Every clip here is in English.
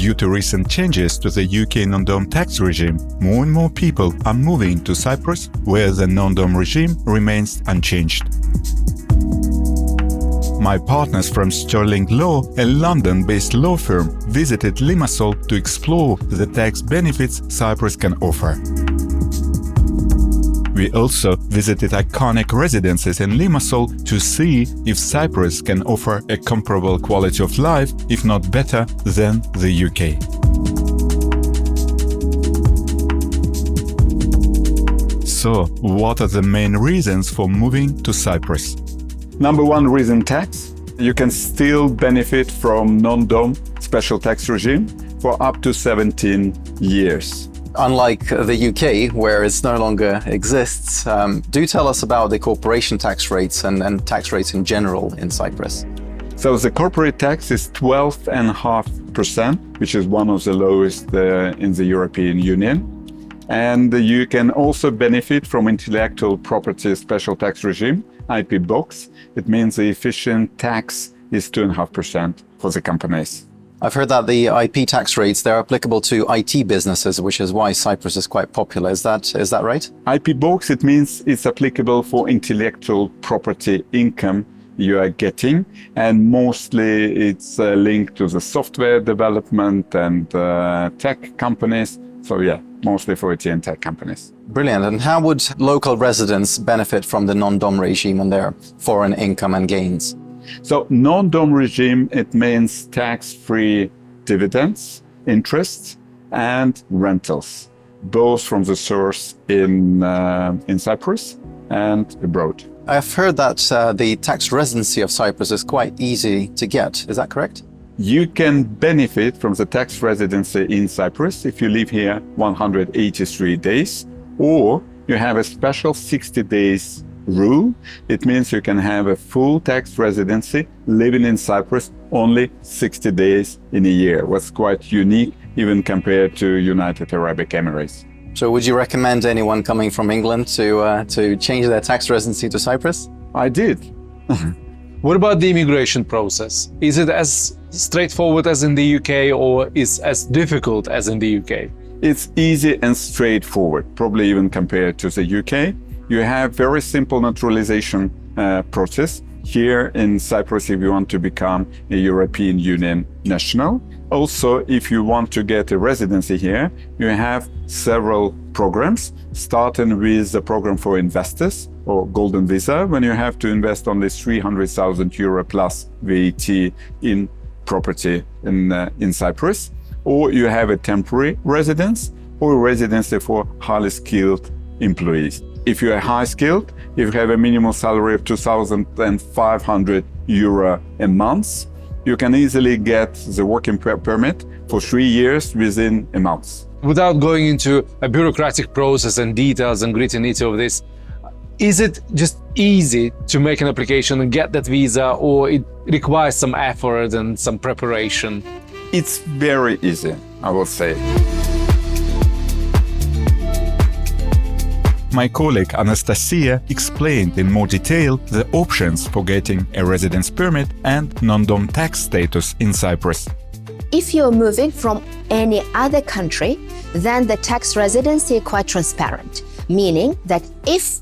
Due to recent changes to the UK non-dom tax regime, more and more people are moving to Cyprus, where the non-dom regime remains unchanged. My partners from Sterling Law, a London-based law firm, visited Limassol to explore the tax benefits Cyprus can offer. We also visited iconic residences in Limassol to see if Cyprus can offer a comparable quality of life, if not better, than the UK. So, what are the main reasons for moving to Cyprus? Number one reason, tax. You can still benefit from non-dom special tax regime for up to 17 years. Unlike the UK, where it no longer exists, do tell us about the corporation tax rates and tax rates in general in Cyprus. So the corporate tax is 12.5%, which is one of the lowest in the European Union. And you can also benefit from intellectual property special tax regime, IP box. It means the efficient tax is 2.5% for the companies. I've heard that the IP tax rates, they're applicable to IT businesses, which is why Cyprus is quite popular. Is that right? IP box, it means it's applicable for intellectual property income you are getting, and mostly it's linked to the software development and tech companies. So yeah, mostly for IT and tech companies. Brilliant. And how would local residents benefit from the non-dom regime on their foreign income and gains? So non-dom regime, it means tax-free dividends, interests, and rentals, both from the source in Cyprus and abroad. I've heard that the tax residency of Cyprus is quite easy to get. Is that correct? You can benefit from the tax residency in Cyprus if you live here 183 days, or you have a special 60 days rule. It means you can have a full tax residency living in Cyprus only 60 days in a year. What's quite unique even compared to United Arab Emirates. So would you recommend anyone coming from England to change their tax residency to Cyprus? I did. What about the immigration process? Is it as straightforward as in the UK, or is as difficult as in the UK? It's easy and straightforward, probably even compared to the UK. You have very simple naturalization process here in Cyprus if you want to become a European Union national. Also, if you want to get a residency here, you have several programs, starting with the program for investors or golden visa, when you have to invest only 300,000 euro plus VAT in property in Cyprus, or you have a temporary residence or a residency for highly skilled employees. If you are high skilled, if you have a minimum salary of 2,500 euro a month, you can easily get the working permit for 3 years within a month. Without going into a bureaucratic process and details and gritty-nitty of this, is it just easy to make an application and get that visa, or it requires some effort and some preparation? It's very easy, I would say. My colleague Anastasia explained in more detail the options for getting a residence permit and non-dom tax status in Cyprus. If you're moving from any other country, then the tax residency is quite transparent, meaning that if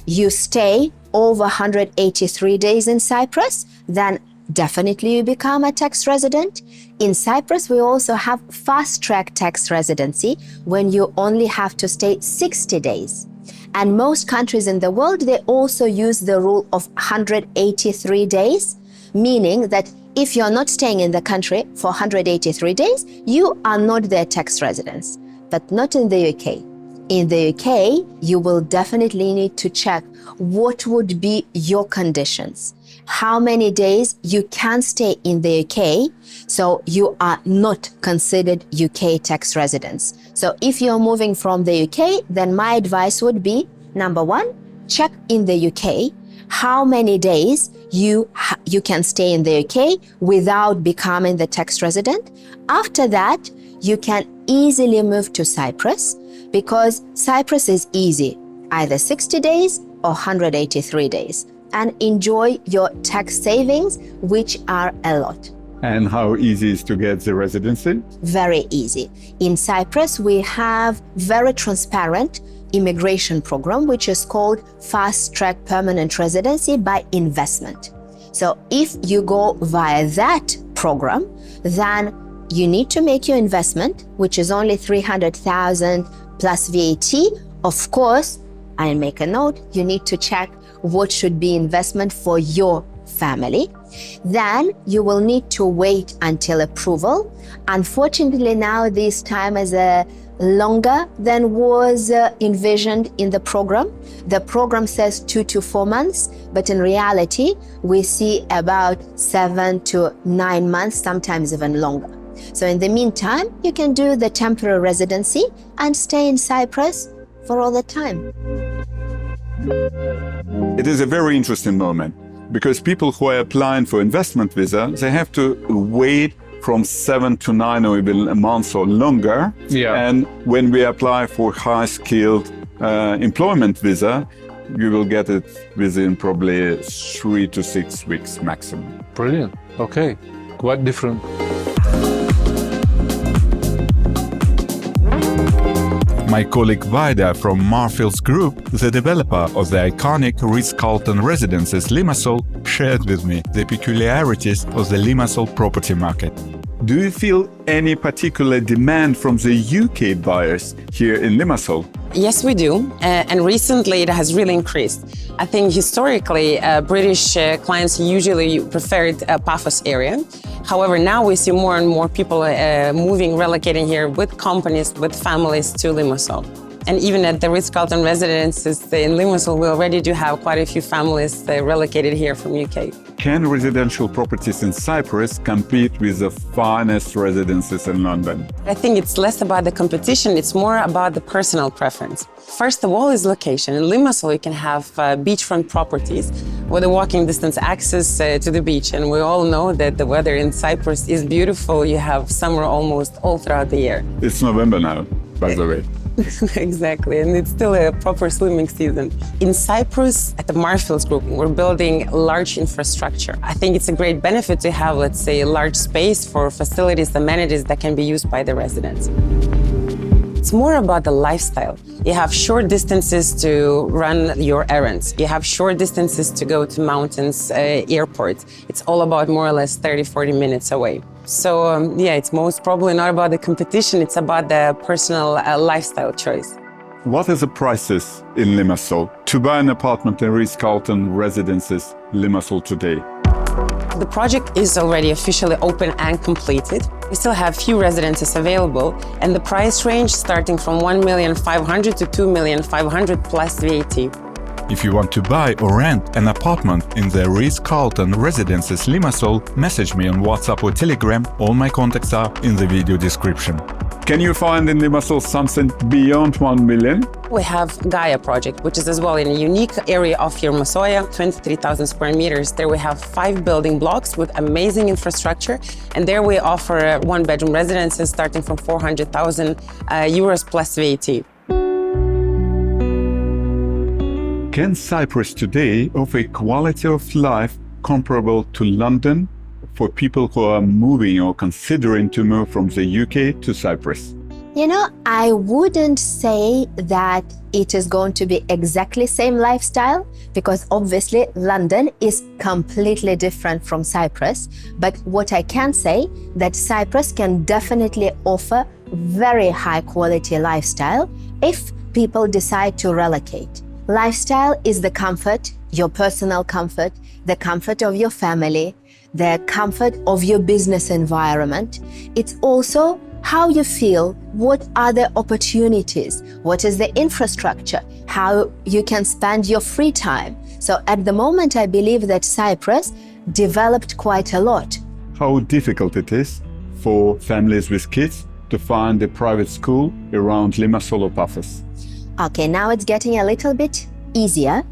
you stay over 183 days in Cyprus, then definitely you become a tax resident. In Cyprus, we also have fast-track tax residency when you only have to stay 60 days. And most countries in the world, they also use the rule of 183 days, meaning that if you're not staying in the country for 183 days, you are not their tax residents, but not in the UK. In the UK, you will definitely need to check what would be your conditions, how many days you can stay in the UK, so you are not considered UK tax residents. So if you're moving from the UK, then my advice would be, number one, check in the UK how many days you can stay in the UK without becoming the tax resident. After that, you can easily move to Cyprus, because Cyprus is easy, either 60 days or 183 days, and enjoy your tax savings, which are a lot. And how easy is to get the residency? Very easy. In Cyprus, we have very transparent immigration program, which is called Fast Track Permanent Residency by Investment. So if you go via that program, then you need to make your investment, which is only 300,000 plus VAT. Of course, I make a note, you need to check what should be investment for your family. Then you will need to wait until approval. Unfortunately, now this time is longer than was envisioned in the program. The program says 2 to 4 months, but in reality, we see about 7 to 9 months, sometimes even longer. So in the meantime, you can do the temporary residency and stay in Cyprus for all the time. It is a very interesting moment because people who are applying for investment visa, they have to wait from 7 to 9 or even a month or longer. Yeah. And when we apply for high-skilled employment visa, you will get it within probably 3 to 6 weeks maximum. Brilliant. Okay. Quite different. My colleague Vida from Marfield's Group, the developer of the iconic Ritz-Carlton residences Limassol, shared with me the peculiarities of the Limassol property market. Do you feel any particular demand from the UK buyers here in Limassol? Yes, we do. And recently it has really increased. I think historically, British clients usually preferred Paphos area. However, now we see more and more people moving, relocating here with companies, with families to Limassol. And even at the Ritz-Carlton residences in Limassol, we already do have quite a few families relocated here from UK. Can residential properties in Cyprus compete with the finest residences in London? I think it's less about the competition, it's more about the personal preference. First of all is location. In Limassol, you can have beachfront properties with a walking distance access to the beach. And we all know that the weather in Cyprus is beautiful. You have summer almost all throughout the year. It's November now, by the way. Exactly, and it's still a proper swimming season. In Cyprus, at the Marfield's Group, we're building large infrastructure. I think it's a great benefit to have, let's say, a large space for facilities, amenities that can be used by the residents. It's more about the lifestyle. You have short distances to run your errands. You have short distances to go to mountains, airports. It's all about more or less 30, 40 minutes away. So yeah, it's most probably not about the competition, it's about the personal lifestyle choice. What are the prices in Limassol to buy an apartment in Ritz-Carlton residences Limassol today? The project is already officially open and completed. We still have few residences available, and the price range starting from 1,500,000 to 2,500,000 plus VAT. If you want to buy or rent an apartment in the Ritz-Carlton residences Limassol, message me on WhatsApp or Telegram. All my contacts are in the video description. Can you find in Limassol something beyond 1 million? We have Gaia project, which is as well in a unique area of Limassol, 23,000 square meters. There we have 5 building blocks with amazing infrastructure, and there we offer 1-bedroom residences starting from 400,000 euros plus VAT. Can Cyprus today offer quality of life comparable to London for people who are moving or considering to move from the UK to Cyprus? You know, I wouldn't say that it is going to be exactly same lifestyle, because obviously London is completely different from Cyprus. But what I can say that Cyprus can definitely offer very high quality lifestyle if people decide to relocate. Lifestyle is the comfort, your personal comfort, the comfort of your family, the comfort of your business environment. It's also how you feel, what are the opportunities, what is the infrastructure, how you can spend your free time. So at the moment, I believe that Cyprus developed quite a lot. How difficult it is for families with kids to find a private school around Limassol or Paphos? Okay, now it's getting a little bit easier.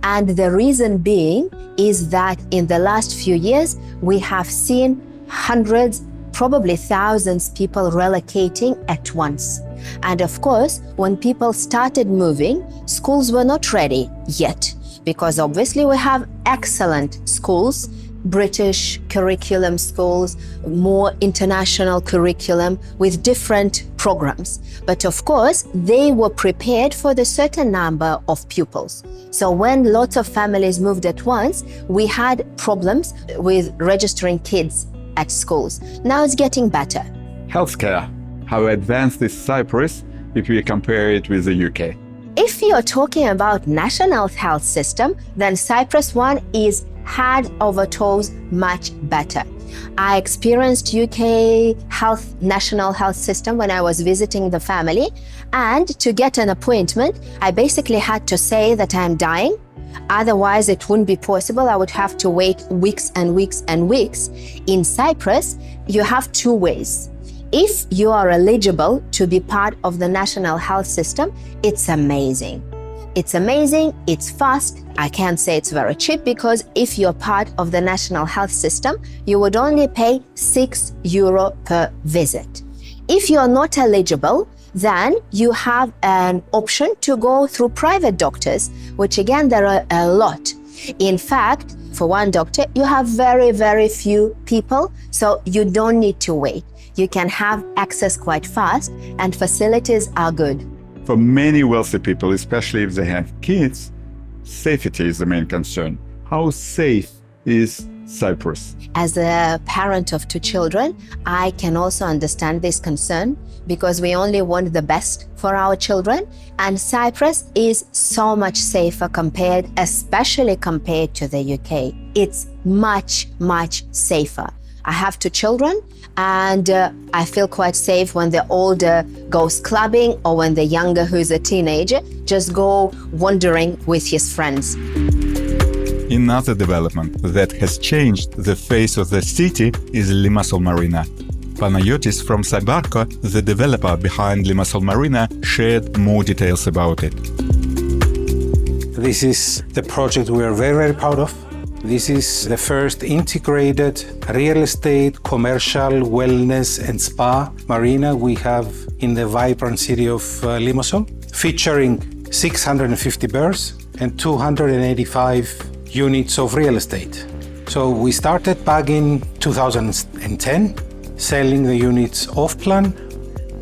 And the reason being is that in the last few years, we have seen hundreds, probably thousands people relocating at once. And of course, when people started moving, schools were not ready yet, because obviously we have excellent schools British curriculum schools, more international curriculum with different programs. But of course, they were prepared for the certain number of pupils. So when lots of families moved at once, we had problems with registering kids at schools. Now it's getting better. Healthcare. How advanced is Cyprus if we compare it with the UK? If you're talking about national health system, then Cyprus one is head over toes much better. I experienced UK national health system when I was visiting the family, and to get an appointment, I basically had to say that I'm dying. Otherwise, it wouldn't be possible. I would have to wait weeks and weeks and weeks. In Cyprus, you have two ways. If you are eligible to be part of the national health system, it's amazing. It's amazing, it's fast. I can't say it's very cheap because if you're part of the national health system, you would only pay €6 per visit. If you're not eligible, then you have an option to go through private doctors, which again, there are a lot. In fact, for one doctor, you have very, very few people, so you don't need to wait. You can have access quite fast and facilities are good. For many wealthy people, especially if they have kids, safety is the main concern. How safe is Cyprus? As a parent of 2 children, I can also understand this concern because we only want the best for our children, and Cyprus is so much safer especially compared to the UK. It's much, much safer. I have 2 children and I feel quite safe when the older goes clubbing or when the younger, who's a teenager, just go wandering with his friends. Another development that has changed the face of the city is Limassol Marina. Panayotis from Cybarko, the developer behind Limassol Marina, shared more details about it. This is the project we are very, very proud of. This is the first integrated real estate, commercial, wellness and spa marina we have in the vibrant city of Limassol, featuring 650 berths and 285 units of real estate. So we started back in 2010, selling the units off plan.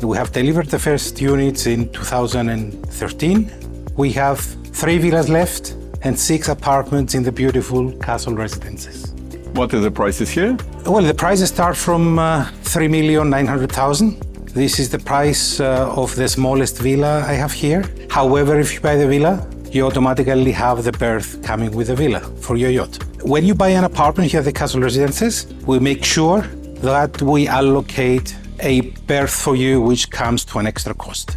We have delivered the first units in 2013. We have 3 villas left and 6 apartments in the beautiful castle residences. What are the prices here? Well, the prices start from 3,900,000. This is the price of the smallest villa I have here. However, if you buy the villa, you automatically have the berth coming with the villa for your yacht. When you buy an apartment here at the castle residences, we make sure that we allocate a berth for you which comes to an extra cost.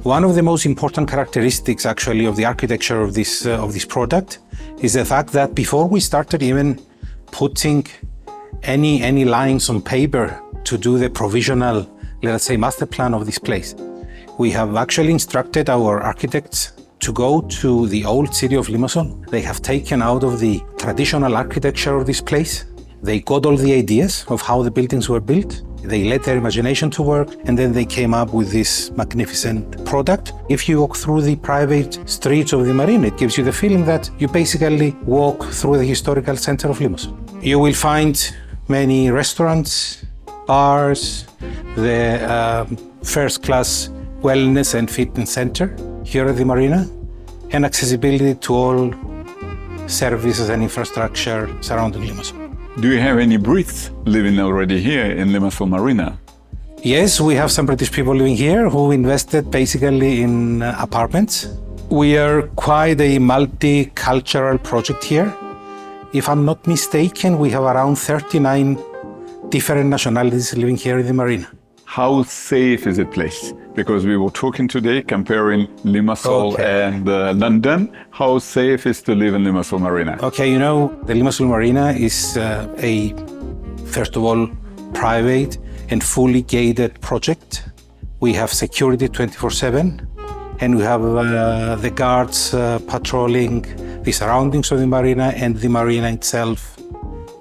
One of the most important characteristics actually of the architecture of this product is the fact that before we started even putting any lines on paper to do the provisional, let's say, master plan of this place, we have actually instructed our architects to go to the old city of Limassol. They have taken out of the traditional architecture of this place. They got all the ideas of how the buildings were built. They let their imagination to work, and then they came up with this magnificent product. If you walk through the private streets of the marina, it gives you the feeling that you basically walk through the historical center of Limassol. You will find many restaurants, bars, the first-class wellness and fitness center here at the marina, and accessibility to all services and infrastructure surrounding Limassol. Do you have any Brits living already here in Limassol Marina? Yes, we have some British people living here who invested basically in apartments. We are quite a multicultural project here. If I'm not mistaken, we have around 39 different nationalities living here in the marina. How safe is it place? Because we were talking today comparing Limassol and London. How safe is to live in Limassol Marina? Okay, you know, the Limassol Marina is first of all, private and fully gated project. We have security 24/7, and we have the guards patrolling the surroundings of the marina and the marina itself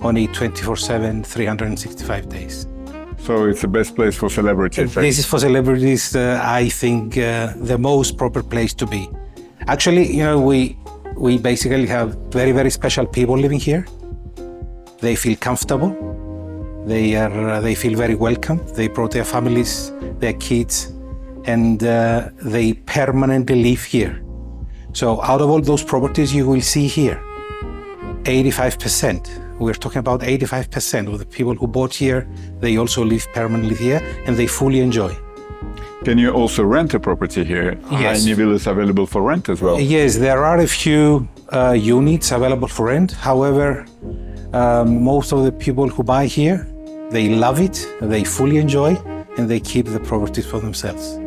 on a 24/7, 365 days. So it's the best place for celebrities. This is for celebrities, I think, the most proper place to be. Actually, you know, we we basically have very, very special people living here. They feel comfortable. They feel very welcome. They brought their families, their kids, and they permanently live here. So out of all those properties you will see here, 85%, we're talking about 85% of the people who bought here, they also live permanently here and they fully enjoy. Can you also rent a property here? Yes. Any villas available for rent as well? Yes, there are a few units available for rent. However, most of the people who buy here, they love it, they fully enjoy, and they keep the properties for themselves.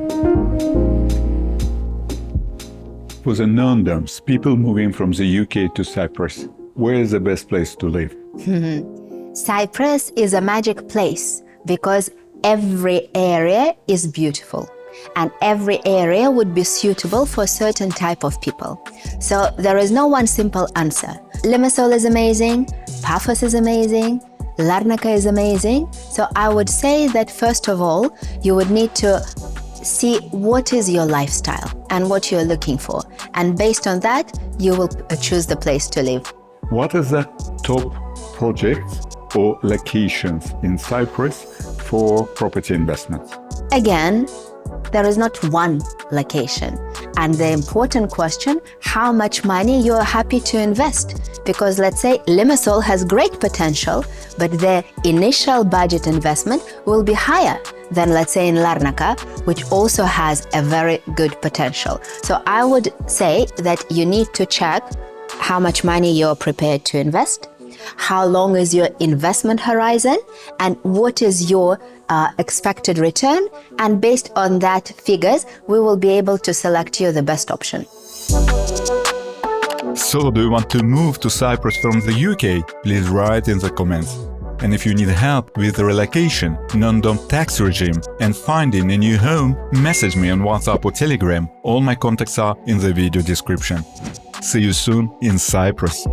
For the non-Doms, people moving from the UK to Cyprus, where is the best place to live? Cyprus is a magic place because every area is beautiful and every area would be suitable for a certain type of people. So there is no one simple answer. Limassol is amazing, Paphos is amazing, Larnaca is amazing. So I would say that first of all, you would need to see what is your lifestyle and what you're looking for. And based on that, you will choose the place to live. What is the top projects or locations in Cyprus for property investments? Again, there is not one location. And the important question, how much money you are happy to invest? Because let's say Limassol has great potential, but the initial budget investment will be higher than let's say in Larnaca, which also has a very good potential. So I would say that you need to check how much money you're prepared to invest, how long is your investment horizon, and what is your expected return, and based on that figures, we will be able to select you the best option. So, do you want to move to Cyprus from the UK? Please write in the comments. And if you need help with the relocation, non-dom tax regime, and finding a new home, message me on WhatsApp or Telegram. All my contacts are in the video description. See you soon in Cyprus.